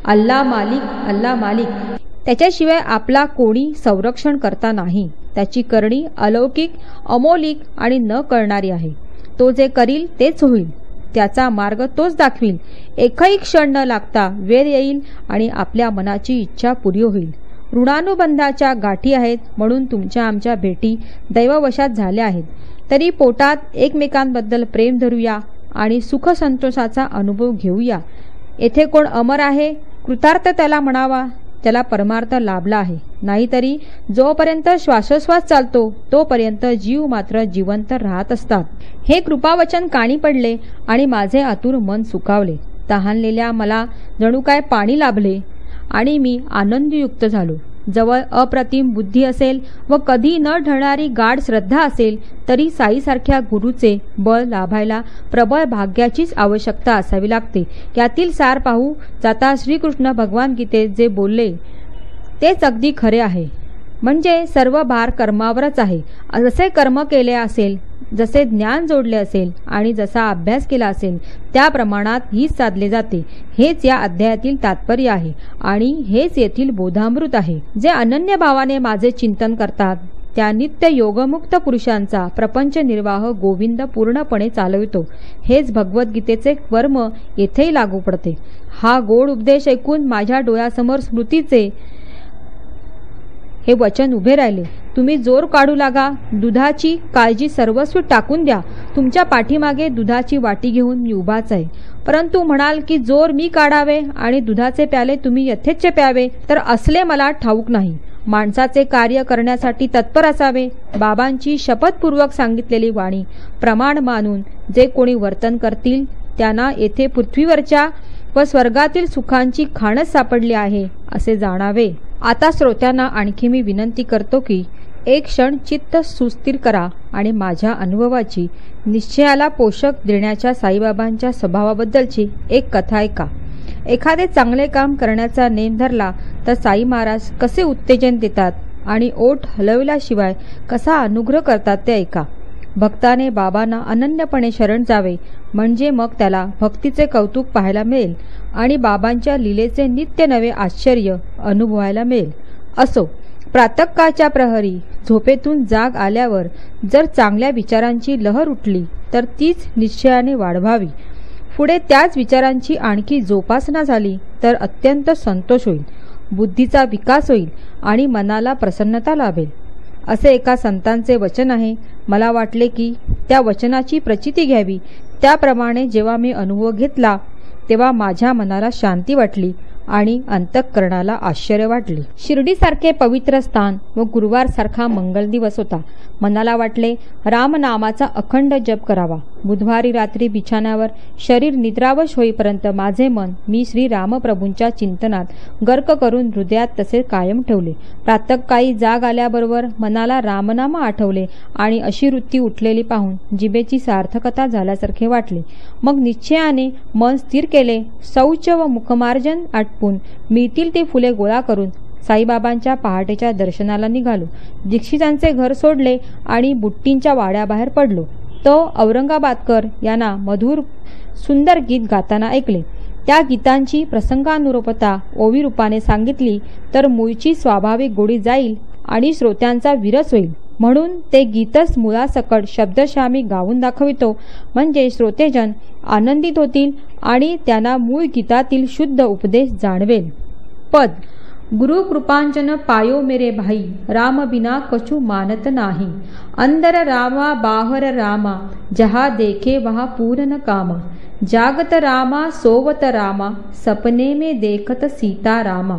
अल्ला मालिक, अल्ला मालिक, त्याच्याशिवाय आपला कोणी संरक्षण करता नाही. त्याची करणी अलौकिक, अमौलिक आणि न कळणारी आहे. तो जे करील तेच होईल. त्याचा मार्ग तोच दाखवील. एकही क्षण न लागता वेळ येईल आणि आपल्या मनाची इच्छा पुरी होईल. ऋणानुबंधाच्या गाठी आहेत म्हणून तुमच्या आमच्या भेटी दैववशात झाल्या आहेत. तरी पोटात एकमेकांबद्दल प्रेम धरूया आणि सुख संतोषाचा अनुभव घेऊया. येथे कोण अमर आहे, कृतार्थ त्याला म्हणावा, त्याला परमार्थ लाभला आहे. नाहीतरी जोपर्यंत श्वासोश्वास चालतो तोपर्यंत जीव मात्र जिवंत राहत असतात. हे कृपावचन कानी पडले आणि माझे आतुर मन सुखावले. तहानलेल्या मला जणू काय पाणी लाभले आणि मी आनंदयुक्त झालो. जवळ अप्रतिम बुद्धी असेल व कधी न ढळणारी गाढ श्रद्धा असेल तरी साईसारख्या गुरुचे बळ लाभायला प्रबळ भाग्याचीच आवश्यकता असावी लागते. यातील सार पाहू जाता श्रीकृष्ण भगवान गीतेत जे बोलले तेच अगदी खरे आहे. म्हणजे सर्व भार कर्मावरच आहे. जसे कर्म केले असेल, जसे ज्ञान जोडले असेल आणि जसा अभ्यास केला असेल त्या प्रमाणात हीच साधले जाते. हेच या अध्यायातील तात्पर्य आहे आणि हेच येथील बोधामृत आहे. जे अनन्य भावाने माझे चिंतन करतात त्या नित्य योगमुक्त पुरुषांचा प्रपंच निर्वाह गोविंद पूर्णपणे चालवितो. हेच भगवद्गीतेचे वर्म येथेही लागू पडते. हा गोड उपदेश ऐकून माझ्या डोळ्यासमोर स्मृतीचे हे वचन उभे राहिले. तुम्ही जोर काढू लागा, दुधाची काळजी सर्वस्वी टाकून द्या. तुमच्या पाठीमागे दुधाची वाटी घेऊन मी उभाच आहे. परंतु म्हणाल की जोर मी काढावे आणि दुधाचे प्याले तुम्ही यथेच्छ प्यावे, तर असले मला ठाऊक नाही. माणसाचे कार्य करण्यासाठी तत्पर असावे. बाबांची शपथपूर्वक सांगितलेली वाणी प्रमाण मानून जे कोणी वर्तन करतील त्यांना येथे पृथ्वीवरच्या व स्वर्गातील सुखांची खाणच सापडली आहे असे जाणावे. आता श्रोत्यांना आणखी मी विनंती करतो की एक क्षण चित्त सुस्थिर करा आणि माझ्या अनुभवाची, निश्चयाला पोषक देण्याच्या साईबाबांच्या स्वभावाबद्दलची एक कथा ऐका. एखादे चांगले काम करण्याचा नेम धरला तर साई महाराज कसे उत्तेजन देतात आणि ओठ हलविल्याशिवाय कसा अनुग्रह करतात ते ऐका. भक्ताने बाबांना अनन्यपणे शरण जावे, म्हणजे मग त्याला भक्तीचे कौतुक पाहायला मिळेल आणि बाबांच्या लीलेचे नित्य नवे आश्चर्य अनुभवायला मिळेल. असो, प्रातःकाळच्या प्रहरी झोपेतून जाग आल्यावर जर चांगल्या विचारांची लहर उठली तर तीच निश्चयाने वाढवावी. पुढे त्याच विचारांची आणखी जोपासना झाली तर अत्यंत संतोष होईल, बुद्धीचा विकास होईल आणि मनाला प्रसन्नता लाभेल. असे एका संतांचे वचन आहे. मला वाटले की त्या वचनाची प्रचिती घ्यावी. त्याप्रमाणे जेव्हा मी अनुभव घेतला तेव्हा माझ्या मनाला शांती वाटली आणि अंतःकरणाला आश्चर्य वाटले. शिर्डीसारखे पवित्र स्थान व गुरुवारसारखा मंगल दिवस होता. मनाला वाटले रामनामाचा अखंड जप करावा. बुधवारी रात्री बिछाण्यावर शरीर निद्रावश होईपर्यंत माझे मन मी श्री रामप्रभूंच्या चिंतनात गर्क करून हृदयात तसे कायम ठेवले. प्रातःकाळी जाग आल्याबरोबर मनाला रामनाम आठवले आणि अशी वृत्ती उठलेली पाहून जिभेची सार्थकता झाल्यासारखे वाटले. मग निश्चयाने मन स्थिर केले. शौच व मुखमार्जन आटपून मिळतील ती फुले गोळा करून साईबाबांच्या पहाटेच्या दर्शनाला निघालो. दीक्षितांचे घर सोडले आणि बुट्टींच्या वाड्याबाहेर पडलो. तो औरंगाबादकर यांना मधुर सुंदर गीत गाताना ऐकले. त्या गीतांची प्रसंगानुरूपता ओवी रूपाने सांगितली तर मूळची स्वाभाविक गोडी जाईल आणि श्रोत्यांचा विरस होईल. म्हणून ते गीतच मुळासकट शब्दशः मी गाऊन दाखवितो, म्हणजे श्रोतेजन आनंदित होतील आणि त्यांना मूळ गीतातील शुद्ध उपदेश जाणवेल. पद. गुरु कृपांजन पायो मेरे भाई, राम बिना कछु मानत नाही. अंदर रामा बाहर रामा, जहा देखे वहा पूर्ण कामा. जागत रामा सोवत रामा, सपने में देखत सीता रामा.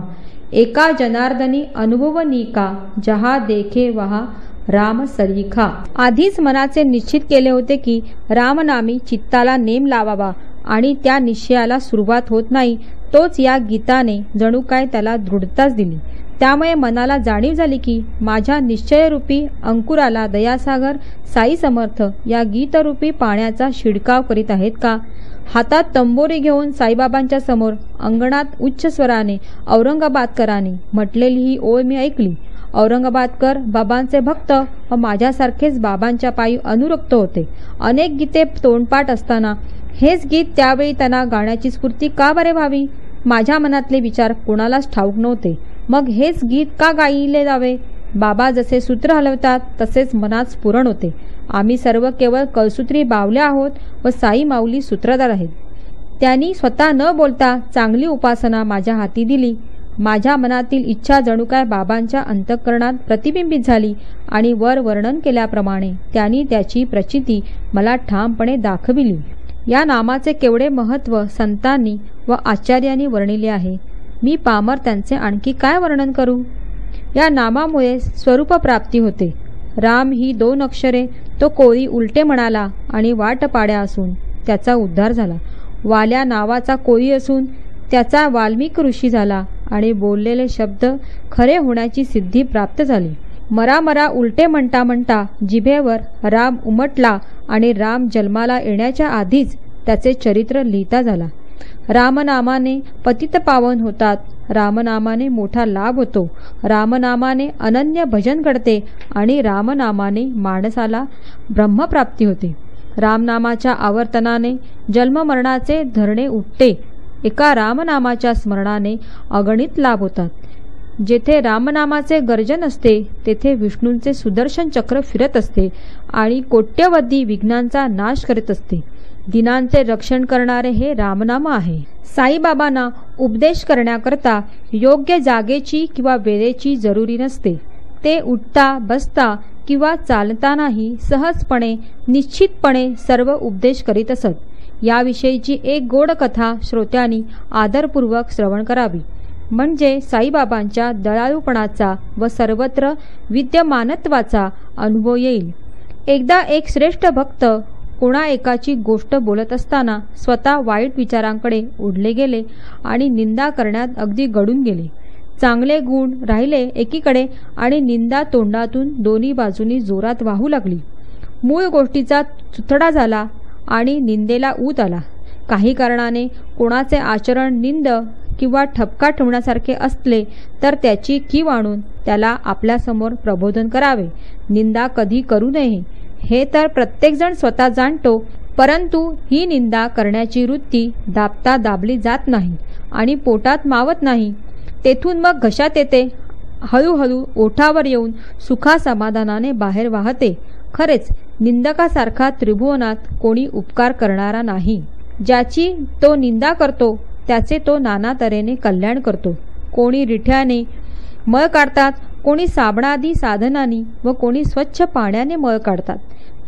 एका जनार्दनी अनुभवनी का, जहा देखे वहा राम सरीखा. आधीच मनाचे निश्चित केले होते की रामनामी चित्ताला नेम लावावा आणि त्या निश्चयाला सुरुवात होत नाही. तोच या गीताने जणू काय त्याला दृढताच दिली. त्यामुळे मनाला जाणीव झाली की माझ्या निश्चयरूपी अंकुराला दयासागर साई समर्थ या गीतरूपी पाण्याचा शिडकाव करीत आहेत का. हातात तंबोरी घेऊन साईबाबांच्या समोर अंगणात उच्च स्वराने औरंगाबादकरांनी म्हटलेली ही ओळ मी ऐकली. औरंगाबादकर बाबांचे भक्त व माझ्यासारखेच बाबांच्या पायी अनुरक्त होते. अनेक गीते तोंडपाठ असताना हेच गीत त्यावेळी त्यांना गाण्याची स्फूर्ती का बरे व्हावी? माझ्या मनातले विचार कोणालाच ठाऊक नव्हते. मग हेच गीत का गायले जावे? बाबा जसे सूत्र हलवतात तसेच मनात स्फुरण होते. आम्ही सर्व केवळ कळसूत्री बावल्या आहोत व साई माऊली सूत्रधार आहेत. त्यांनी स्वतः न बोलता चांगली उपासना माझ्या हाती दिली. माझ्या मनातील इच्छा जणू काय बाबांच्या अंतःकरणात प्रतिबिंबित झाली आणि वर वर्णन केल्याप्रमाणे त्यांनी त्याची प्रचिती मला ठामपणे दाखविली. या नामाचे केवढे महत्त्व संतांनी व आचार्यांनी वर्णिले आहे. मी पामर त्यांचे आणखी काय वर्णन करू? या नामामुळे स्वरूप प्राप्ती होते. राम ही 2 अक्षरे तो कोळी उलटे म्हणाला आणि वाट पाड्या असून त्याचा उद्धार झाला. वाल्या नावाचा कोळी असून त्याचा वाल्मिक ऋषी झाला आणि बोललेले शब्द खरे होण्याची सिद्धी प्राप्त झाली. मरा मरा उलटे म्हणता म्हणता जिभेवर राम उमटला आणि राम जन्माला येण्याच्या आधीच त्याचे चरित्र लिहिता झाला. रामनामाने पतित पावन होतात. रामनामाने मोठा लाभ होतो. रामनामाने अनन्य भजन घडते आणि रामनामाने माणसाला ब्रह्मप्राप्ती होते. रामनामाच्या आवर्तनाने जन्ममरणाचे धरणे उठते. एका रामनामाच्या स्मरणाने अगणित लाभ होतात. जेथे रामनामाचे गर्जन असते तेथे विष्णूंचे सुदर्शन चक्र फिरत असते आणि कोट्यवधी विघ्नांचा नाश करीत असते. दिनांचे रक्षण करणारे हे रामनाम आहे. साईबाबांना उपदेश करण्याकरता योग्य जागेची किंवा वेळेची जरुरी नसते. ते उठता बसता किंवा चालतानाही सहजपणे निश्चितपणे सर्व उपदेश करीत असत. याविषयीची एक गोड कथा श्रोत्यांनी आदरपूर्वक श्रवण करावी, म्हणजे साईबाबांच्या दयाळूपणाचा व सर्वत्र विद्यमानत्वाचा अनुभव येईल. एकदा एक श्रेष्ठ भक्त कोणा एकाची गोष्ट बोलत असताना स्वतः वाईट विचारांकडे ओढले गेले आणि निंदा करण्यात अगदी गळून गेले. चांगले गुण राहिले एकीकडे आणि निंदा तोंडातून दोन्ही बाजूनी जोरात वाहू लागली. मूळ गोष्टीचा चुथडा झाला आणि निंदेला ऊत आला. काही कारणाने कोणाचे आचरण निंद किंवा ठपका ठेवण्यासारखे असले तर त्याची कीव आणून त्याला आपल्यासमोर प्रबोधन करावे. निंदा कधी करू नये हे तर प्रत्येकजण स्वतः जाणतो, परंतु ही निंदा करण्याची वृत्ती दाबता दाबली जात नाही आणि पोटात मावत नाही. तेथून मग घशात येते, हळूहळू ओठावर येऊन सुखासमाधानाने बाहेर वाहते. खरेच निंदकासारखा त्रिभुवनात कोणी उपकार करणारा नाही. ज्याची तो निंदा करतो त्याचे तो नाना तऱ्हेने कल्याण करतो. कोणी रिठ्याने मळ काढतात, कोणी साबणादी साधनांनी व कोणी स्वच्छ पाण्याने मळ काढतात,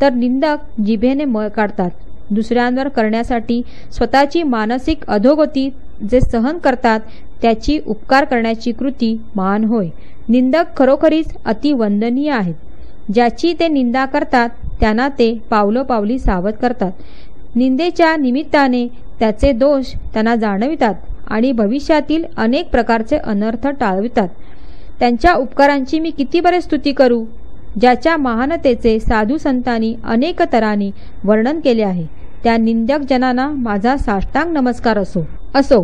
तर निंदक जिभेने मळ काढतात. दुसऱ्यांवर करण्यासाठी स्वतःची मानसिक अधोगती जे सहन करतात त्याची उपकार करण्याची कृती मान होय. निंदक खरोखरीच अतिवंदनीय आहेत. ज्याची ते निंदा करतात त्यांना ते पावलोपावली सावध करतात. निंदेच्या निमित्ताने त्याचे दोष त्यांना जाणवितात आणि भविष्यातील अनेक प्रकारचे अनर्थ टाळवितात. त्यांच्या उपकारांची मी किती बरे स्तुती करू. ज्याच्या महानतेचे साधू संतांनी अनेक तऱ्हांनी वर्णन केले आहे त्या निंदक जनांना माझा साष्टांग नमस्कार असो.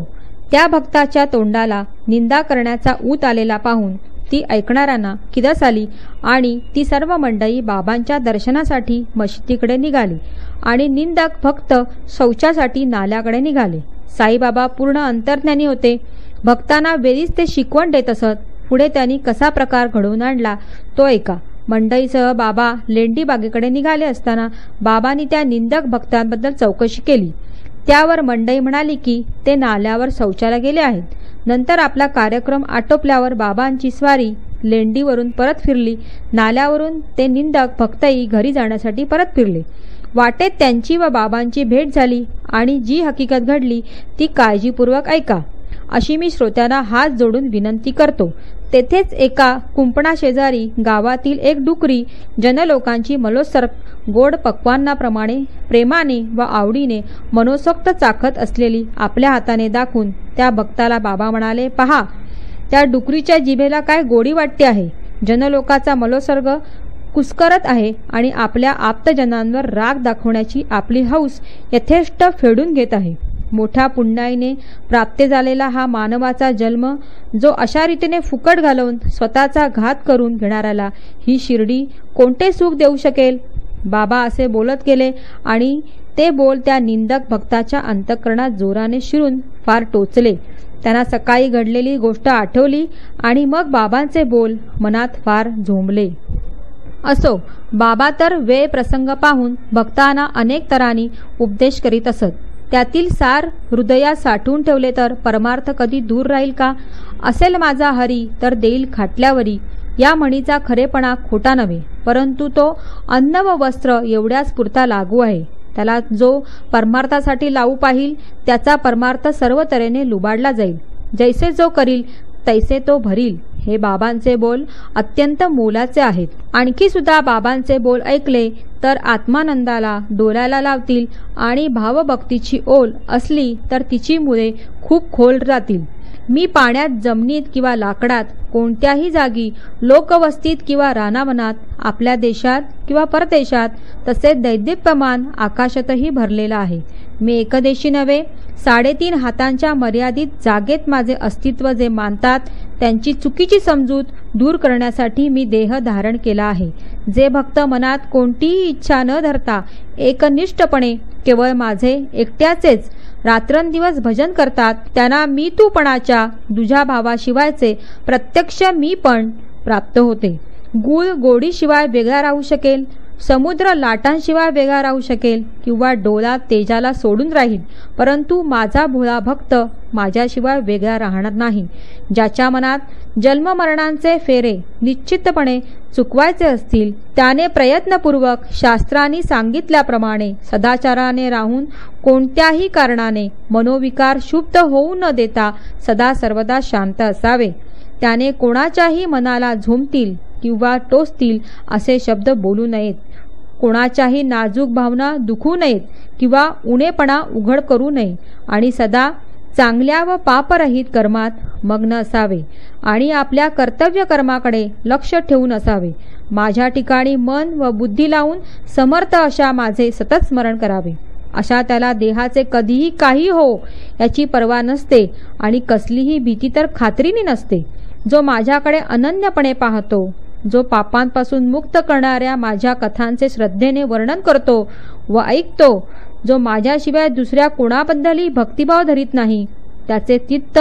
त्या भक्ताच्या तोंडाला निंदा करण्याचा ऊत आलेला पाहून ती ऐकणाऱ्यांना किदस आली आणि ती सर्व मंडळी बाबांच्या दर्शनासाठी मशिदीकडे निघाली आणि निंदक भक्त शौचासाठी नाल्याकडे निघाले. साईबाबा पूर्ण अंतर्ज्ञानी होते. भक्तांना वेळीच ते शिकवण देत असत. पुढे त्यांनी कसा प्रकार घडवून आणला तो ऐका. मंडईसह बाबा लेंडी बागेकडे निघाले असताना बाबांनी त्या निंदक भक्तांबद्दल चौकशी केली. त्यावर मंडई म्हणाली की ते नाल्यावर शौचाला गेले आहेत. नंतर आपला कार्यक्रम आटोपल्यावर बाबांची स्वारी लेंडीवरून परत फिरली. नाल्यावरून ते निंदक भक्तही घरी जाण्यासाठी परत फिरले. वाटेत त्यांची व बाबांची भेट झाली आणि जी हकीकत घडली ती काळजीपूर्वक ऐका अशी मी श्रोत्यांना हात जोडून विनंती करतो. तेथेच एका कुंपणाशेजारी गावातील एक डुकरी जनलोकांची मलोत्सर्ग गोड पक्वांनाप्रमाणे प्रेमाने व आवडीने मनोसोक्त चाखत असलेली आपल्या हाताने दाखवून त्या भक्ताला बाबा म्हणाले, पहा त्या डुकरीच्या जिभेला काय गोडी वाटते आहे. जनलोकाचा मलोत्सर्ग कुस्करत आहे आणि आपल्या आप्तजनांवर राग दाखवण्याची आपली हौस यथेष्ट फेडून घेत आहे. मोठ्या पुण्याईने प्राप्त झालेला हा मानवाचा जन्म, जो अशा रीतीने फुकट घालवून स्वतःचा घात करून घेणाऱ्याला ही शिर्डी कोणते सुख देऊ शकेल? बाबा असे बोलत गेले आणि ते बोल त्या निंदक भक्ताच्या अंतःकरणात जोराने शिरून फार टोचले. त्यांना सकाळी घडलेली गोष्ट आठवली आणि मग बाबांचे बोल मनात फार झोंबले. असो, बाबा तर वेळ प्रसंग पाहून भक्तांना अनेक तऱ्हांनी उपदेश करीत असत. त्यातील सार हृदयात साठवून ठेवले तर परमार्थ कधी दूर राहील का? असेल माझा हरी तर देईल खाटल्यावरी, या म्हणीचा खरेपणा खोटा नव्हे, परंतु तो अन्न व वस्त्र एवढ्याच पुरता लागू आहे. त्याला जो परमार्थासाठी लावू पाहिल त्याचा परमार्थ सर्व तऱ्हेने लुबाडला जाईल. जैसे जो करील तैसे तो भरील. हे बाबांचे बोल अत्यंत मोलाचे आहेत. आणखी सुद्धा बाबांचे बोल ऐकले तर आत्मानंदाला डोलायला लावतील आणि भावभक्तीची ओल असली तर तिची मुळे खूप खोल जातील. मी पाण्यात, जमिनीत किंवा लाकडात, कोणत्याही जागी, लोकवस्तीत किंवा रानावनात, आपल्या देशात किंवा परदेशात, तसेच दैदिप्यमान आकाशातही भरलेला आहे. मी एकदेशी नव्हे, 3.5 हातांच्या मर्यादित जागेत माझे अस्तित्व जे मानतात त्यांची चुकीची समजूत दूर करण्यासाठी मी देह धारण केला आहे. जे भक्त मनात कोणतीही इच्छा न धरता एकनिष्ठपणे केवळ माझे एकट्याचेच रात्रंदिवस भजन करतात त्यांना मी तूपणाच्या दुजाभावाशिवायचे प्रत्यक्ष मी पण प्राप्त होते. गुळ गोडीशिवाय वेगळा राहू शकेल, समुद्र लाटांशिवाय वेगळा राहू शकेल किंवा डोळा तेजाला सोडून राहील, परंतु माझा भोळा भक्त माझ्याशिवाय वेगळा राहणार नाही. ज्याच्या मनात जन्ममरणांचे फेरे निश्चितपणे चुकवायचे असतील त्याने प्रयत्नपूर्वक शास्त्रांनी सांगितल्याप्रमाणे सदाचाराने राहून कोणत्याही कारणाने मनोविकार शुद्ध होऊ न देता सदा सर्वदा शांत असावे. त्याने कोणाच्याही मनाला झोंबतील किंवा टोचतील असे शब्द बोलू नयेत. कोणाच्याही नाजूक भावना दुखू नयेत किंवा उणेपणा उघड करू नये आणि सदा चांगल्या व पापरहित कर्मात मग्न असावे आणि आपल्या कर्तव्य कर्माकडे लक्ष ठेवून असावे. माझ्या ठिकाणी मन व बुद्धी लावून समर्थ अशा माझे सतत स्मरण करावे. अशा त्याला देहाचे कधीही काही हो याची पर्वा नसते आणि कसलीही भीती तर खात्रीने नसते. जो माझ्याकडे अनन्यपणे पाहतो, जो पापांपासून मुक्त करणाऱ्या माझ्या कथांचे श्रद्धेने वर्णन करतो व ऐकतो, जो माझ्याशिवाय दुसऱ्या कोणाबद्दलही भक्तिभाव धरीत नाही, त्याचे चित्त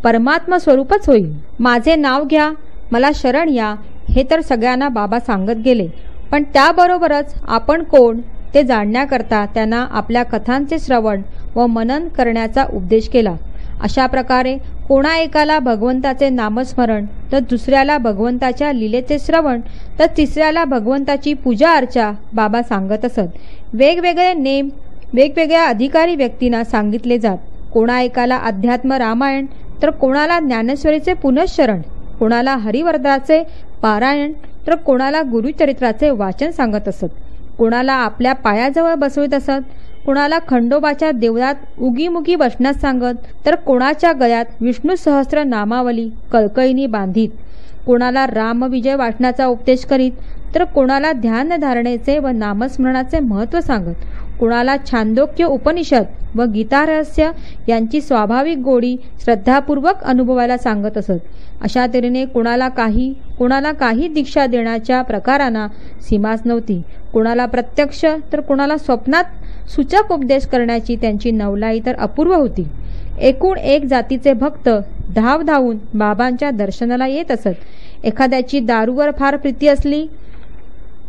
परमात्मा स्वरूपच होईल. माझे नाव घ्या, मला शरण या, हे तर सगळ्यांना बाबा सांगत गेले, पण त्याबरोबरच आपण कोण ते जाणण्याकरता त्यांना आपल्या कथांचे श्रवण व मनन करण्याचा उपदेश केला. अशा प्रकारे कोणा एकाला भगवंताचे नामस्मरण, तर दुसऱ्याला भगवंताच्या लीलेचे श्रवण, तर तिसऱ्याला भगवंताची पूजा अर्चा बाबा सांगत असत. वेगवेगळे नेम वेगवेगळ्या अधिकारी व्यक्तींना सांगितले जात. कोणा एकाला अध्यात्म रामायण, तर कोणाला ज्ञानेश्वरीचे पुनश्चरण, कोणाला हरिवर्धाचे पारायण, तर कोणाला गुरुचरित्राचे वाचन सांगत असत. कोणाला आपल्या पायाजवळ बसवित असत, कोणाला खंडोबाच्या देवळात उगीमुगी बसण्यास सांगत, तर कोणाच्या गळ्यात विष्णू सहस्त्र नामावली कळकळीने बांधित. कोणाला रामविजय वाचनाचा उपदेश करीत, तर कोणाला ध्यानधारणेचे व नामस्मरणाचे महत्त्व सांगत. कोणाला छांदोग्य उपनिषद व गीता रहस्य यांची स्वाभाविक गोडी श्रद्धापूर्वक अनुभवायला सांगत असत. अशा तऱ्हेने कोणाला काही दीक्षा देण्याच्या प्रकारांना सीमाच नव्हती. कोणाला प्रत्यक्ष तर कोणाला स्वप्नात सूचक उपदेश करण्याची त्यांची नवलाई तर अपूर्व होती. एकूण एक जातीचे भक्त धावून बाबांच्या दर्शनाला येत असत. एखाद्याची दारूवर फार प्रीती असली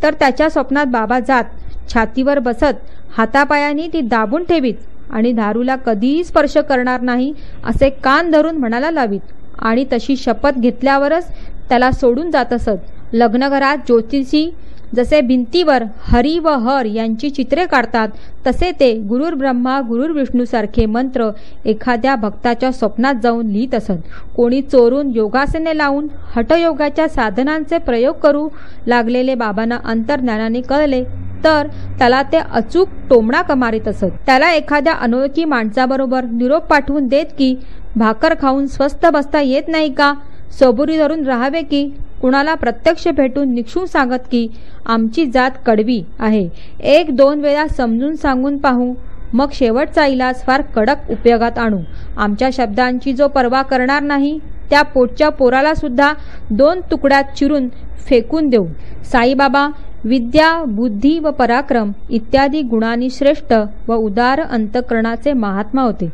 तर त्याच्या स्वप्नात बाबा जात, छातीवर बसत, हातापायांनी ती दाबून ठेवीत आणि दारूला कधीही स्पर्श करणार नाही असे कान धरून म्हणायला लावीत आणि तशी शपथ घेतल्यावरच त्याला सोडून जात असत. लग्नघरात ज्योतिषी जसे भिंतीवर हरी व हर यांची चित्रे काढतात, तसे ते गुरुर ब्रह्मा गुरुर विष्णू सारखे मंत्र एखाद्या भक्ताच्या स्वप्नात जाऊन लिहित असत. कोणी चोरून योगासने लावून हठयोगाच्या साधनांचे प्रयोग करू लागलेले बाबांना अंतर्ज्ञानाने कळले तर त्याला ते अचूक टोमणा मारित असत. त्याला एखाद्या अनोळखी माणसाबरोबर निरोप पाठवून देत की भाकर खाऊन स्वस्थ बसता येत नाही का, सबुरी धरून राहावे की, कुणाला प्रत्यक्ष भेटून निक्षून सांगत की आमची जात कडवी आहे, 1-2 वेळा समजून सांगून पाहू, मग शेवटचा इलाज फार कडक उपयोगात आणू. आमच्या शब्दांची जो पर्वा करणार नाही त्या पोटच्या पोराला सुद्धा 2 तुकड्यात चिरून फेकून देऊ. साईबाबा विद्या, बुद्धी व पराक्रम इत्यादी गुणांनी श्रेष्ठ व उदार अंतःकरणाचे महात्मा होते.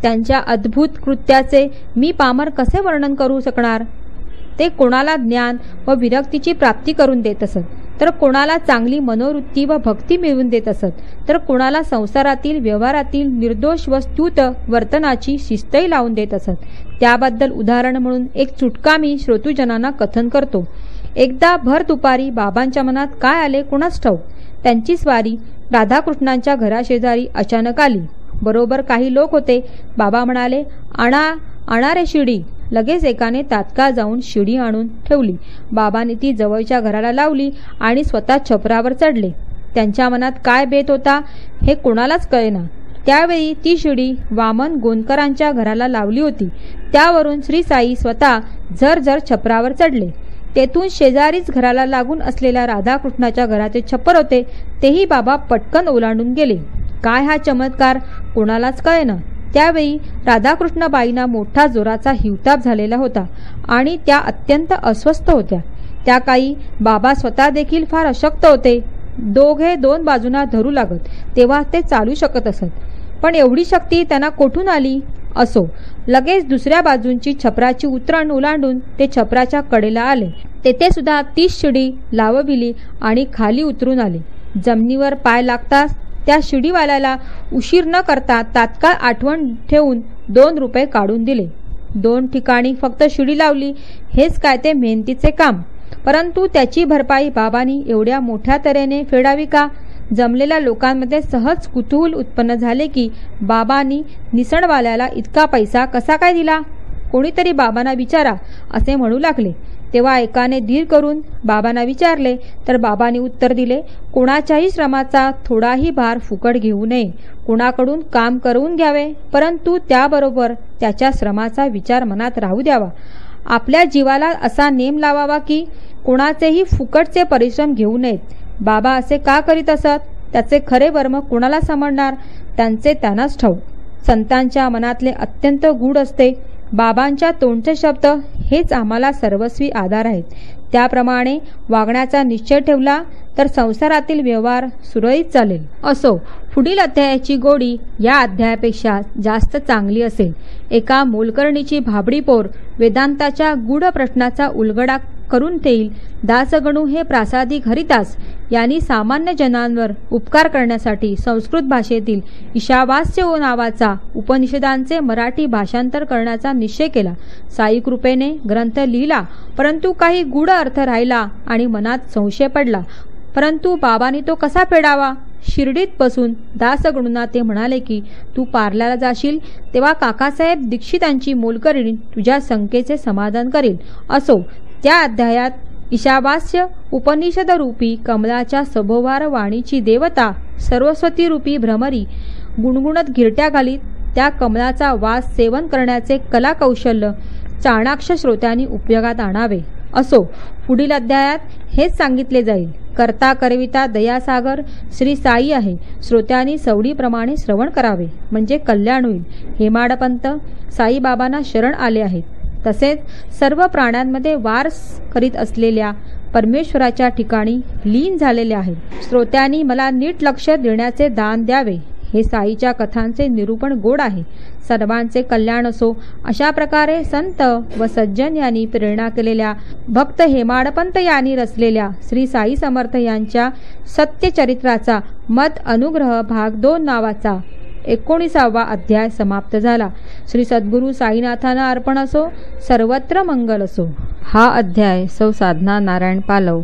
त्यांच्या अद्भुत कृत्याचे मी पामर कसे वर्णन करू शकणार. ते कोणाला ज्ञान व विरक्तीची प्राप्ती करून देत असत, तर कोणाला चांगली मनोवृत्ती व भक्ती मिळवून देत असत, तर कोणाला संसारातील व्यवहारातील निर्दोष व स्तुत वर्तनाची शिस्तही लावून देत असत. त्याबद्दल उदाहरण म्हणून एक चुटका मी श्रोतूजनांना कथन करतो. एकदा भर दुपारी बाबांच्या मनात काय आले कोणास ठाऊक. त्यांची स्वारी राधाकृष्णांच्या घराशेजारी अचानक आली. बरोबर काही लोक होते. बाबा म्हणाले, आणा रे शिडी. लगेच एकाने तात्काळ जाऊन शिडी आणून ठेवली. बाबांनी ती जवळच्या घराला लावली आणि स्वतः छपरावर चढले. त्यांच्या मनात काय बेत होता हे कोणालाच कळेना. त्यावेळी ती शिडी वामन गोंदकरांच्या घराला लावली होती. त्यावरून श्री साई स्वतः झरझर छपरावर चढले. तेथून शेजारीच घराला लागून असलेल्या राधाकृष्णाच्या घराचे छप्पर होते, तेही बाबा पटकन ओलांडून गेले. काय हा चमत्कार कोणालाच कळेना. त्यावेळी राधाकृष्णबाईंना मोठा जोराचा हिवताप झालेला होता आणि त्या अत्यंत अस्वस्थ होत्या. त्या काही बाबा स्वतः देखील फार अशक्त होते. दोघे 2 बाजूंना धरू लागत, तेव्हा ते चालू शकत असत. पण एवढी शक्ती त्यांना कोठून आली असो. लगेच दुसऱ्या बाजूंची छपराची उतरण ओलांडून ते छपराच्या कडेला आले. तेथे सुद्धा 30 शिडी लावविली आणि खाली उतरून आले. जमिनीवर पाय लागताच त्या शिडीवाल्याला उशीर न करता तात्काळ आठवण ठेवून 2 रुपये काढून दिले. 2 ठिकाणी फक्त शिडी लावली, हेच काय ते मेहनतीचे काम. परंतु त्याची भरपाई बाबांनी एवढ्या मोठ्या तऱ्हेने फेडावी का. जमलेल्या लोकांमध्ये सहज कुतूहल उत्पन्न झाले की बाबांनी निसणवाल्याला इतका पैसा कसा काय दिला. कोणीतरी बाबांना विचारा असे म्हणू लागले. तेव्हा एकाने धीर करून बाबांना विचारले, तर बाबांनी उत्तर दिले, कोणाच्याही श्रमाचा थोडाही भार फुकट घेऊ नये. कोणाकडून काम करवून घ्यावे, परंतु त्याबरोबर त्याच्या श्रमाचा विचार मनात राहू द्यावा. आपल्या जीवाला असा नेम लावावा की कोणाचेही फुकटचे परिश्रम घेऊ नयेत. बाबा असे का करीत असत. त्याचे खरे वर्म कोणाला समजणार. त्यांचे त्यांनाच ठाऊक. संतांच्या मनातले अत्यंत गूढ असते. बाबांच्या तोंडचे शब्द हेच आम्हाला सर्वस्वी आधार आहेत. त्याप्रमाणे वागण्याचा निश्चय ठेवला तर संसारातील व्यवहार सुरळीत चालेल. असो, पुढील अध्यायाची गोडी या अध्यायापेक्षा जास्त चांगली असेल. एका मोलकर्णीची भाबडी पोर वेदांताच्या गूढ प्रश्नाचा उलगडा करून देईल. दासगणू हे प्रासादिक हरिदास यांनी सामान्य जनांवर उपकार करण्यासाठी संस्कृत भाषेतील ईशावास्य नावाचा उपनिषदांचे मराठी भाषांतर करण्याचा निश्चय केला. साई कृपेने ग्रंथ लिहिला, परंतु काही गूढ अर्थ राहिला आणि मनात संशय पडला. परंतु बाबांनी तो कसा फेडावा. शिर्डीत बसून दासगणूंना ते म्हणाले की तू पार्ल्याला जाशील तेव्हा काकासाहेब दीक्षितांची मोलकर्णी तुझ्या शंकेचे समाधान करेल. असो, त्या अध्यायात ईशावास्य उपनिषद रूपी कमलाच्या सभोवार वाणीची देवता सरस्वती रूपी भ्रमरी गुणगुणत गिरट्या घालीत त्या कमलाचा वास सेवन करण्याचे कलाकौशल्य चाणाक्ष श्रोत्यांनी उपयोगात आणावे. असो, पुढील अध्यायात हेच सांगितले जाईल. करता करविता दयासागर श्री साई आहे. श्रोत्यांनी सवडीप्रमाणे श्रवण करावे म्हणजे कल्याण होईल. हेमाडपंत साईबाबांना शरण आले आहेत. तसेच सर्व प्राण्यांमध्ये वास करीत असलेल्या परमेश्वराच्या ठिकाणी लीन झालेले आहेत. श्रोत्यांनी मला नीट लक्ष देण्याचे दान द्यावे. हे साईच्या कथांचे निरूपण गोड आहे. सर्वांचे कल्याण असो. अशा प्रकारे संत व सज्जन यांनी प्रेरणा केलेल्या भक्त हेमाडपंत यांनी रचलेल्या श्री साई समर्थ यांच्या सत्यचरित्राचा मत अनुग्रह भाग 2 नावाचा 19वा अध्याय समाप्त झाला. श्री सद्गुरू साईनाथांना अर्पण असो. सर्वत्र मंगल असो. हा अध्याय सौ साधना नारायण पालव